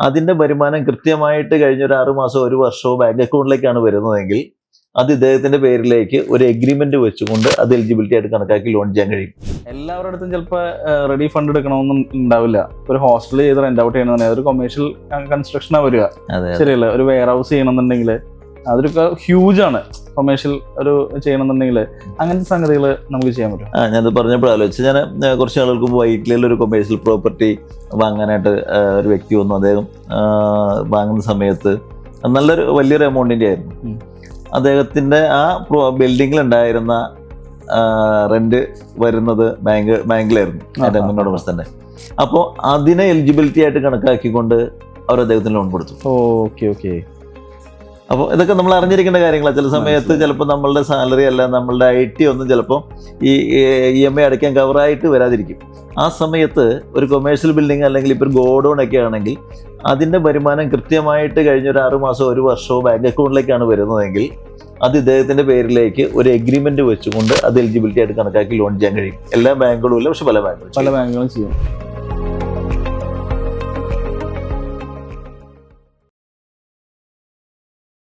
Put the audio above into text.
അതിന്റെ വരുമാനം കൃത്യമായിട്ട് കഴിഞ്ഞ ഒരു 6 മാസമോ 1 വർഷമോ ബാങ്ക് അക്കൗണ്ടിലേക്കാണ് വരുന്നതെങ്കിൽ അത് ഇദ്ദേഹത്തിന്റെ പേരിലേക്ക് ഒരു എഗ്രിമെന്റ് വെച്ചുകൊണ്ട് അത് എലിജിബിലിറ്റി ആയിട്ട് കണക്കാക്കി ലോൺ ചെയ്യാൻ കഴിയും. എല്ലാവരുടെ അടുത്തും ചിലപ്പോൾ റെഡി ഫണ്ട് എടുക്കണമെന്നും ഉണ്ടാവില്ല. ഒരു ഹോസ്റ്റൽ ചെയ്ത് റെന്റ് ഔട്ട് ചെയ്യണമെന്നുണ്ടെങ്കിൽ ഒരു കൊമേഴ്ഷ്യൽ കൺസ്ട്രക്ഷനാണ് വരിക, ശരിയല്ല? ഒരു വെയർ ഹൗസ് ചെയ്യണമെന്നുണ്ടെങ്കിൽ അതൊക്കെ ഹ്യൂജ് ആണ്. കൊമേഴ്ഷ്യൽ ഒരു ചെയ്യണമെന്നുണ്ടെങ്കിൽ അങ്ങനത്തെ സംഗതികൾ നമുക്ക് ചെയ്യാൻ പറ്റും. ഞാനത് പറഞ്ഞപ്പോൾ ആലോചിച്ച്, ഞാൻ കുറച്ച് ആളുകൾക്ക് മുമ്പ് വൈറ്റിലയിൽ ഒരു കൊമേഴ്ഷ്യൽ പ്രോപ്പർട്ടി വാങ്ങാനായിട്ട് ഒരു വ്യക്തി വന്നു. അദ്ദേഹം വാങ്ങുന്ന സമയത്ത് നല്ലൊരു വലിയൊരു എമൗണ്ടിൻ്റെ ആയിരുന്നു. അദ്ദേഹത്തിൻ്റെ ആ ബിൽഡിങ്ങിലുണ്ടായിരുന്ന റെന്റ് വരുന്നത് ബാങ്കിലായിരുന്നു, എൻ്റെ മുന്നോടമസ്ഥൻ്റെ. അപ്പോൾ അതിനെ എലിജിബിലിറ്റി ആയിട്ട് കണക്കാക്കിക്കൊണ്ട് അവർ അദ്ദേഹത്തിന് ലോൺ കൊടുത്തു. Okay okay. അപ്പോൾ ഇതൊക്കെ നമ്മൾ അറിഞ്ഞിരിക്കേണ്ട കാര്യങ്ങളാണ്. ചില സമയത്ത് ചിലപ്പോൾ നമ്മളുടെ സാലറി അല്ല, നമ്മളുടെ IT ഒന്നും ചിലപ്പോൾ ഈ EMI അടയ്ക്കാൻ കവറായിട്ട് വരാതിരിക്കും. ആ സമയത്ത് ഒരു കൊമേഴ്ഷ്യൽ ബിൽഡിംഗ് അല്ലെങ്കിൽ ഇപ്പോൾ ഒരു ഗോഡൗൺ ഒക്കെ ആണെങ്കിൽ അതിൻ്റെ വരുമാനം കൃത്യമായിട്ട് കഴിഞ്ഞ ഒരു 6 മാസമോ 1 വർഷമോ ബാങ്ക് അക്കൗണ്ടിലേക്കാണ് വരുന്നതെങ്കിൽ അത് ഇദ്ദേഹത്തിന്റെ പേരിലേക്ക് ഒരു എഗ്രിമെന്റ് വെച്ചുകൊണ്ട് അത് എലിജിബിലിറ്റി ആയിട്ട് കണക്കാക്കി ലോൺ ചെയ്യാൻ കഴിയും. എല്ലാ ബാങ്കുകളും ഇല്ല, പക്ഷെ പല ബാങ്കുകളും ചെയ്യും.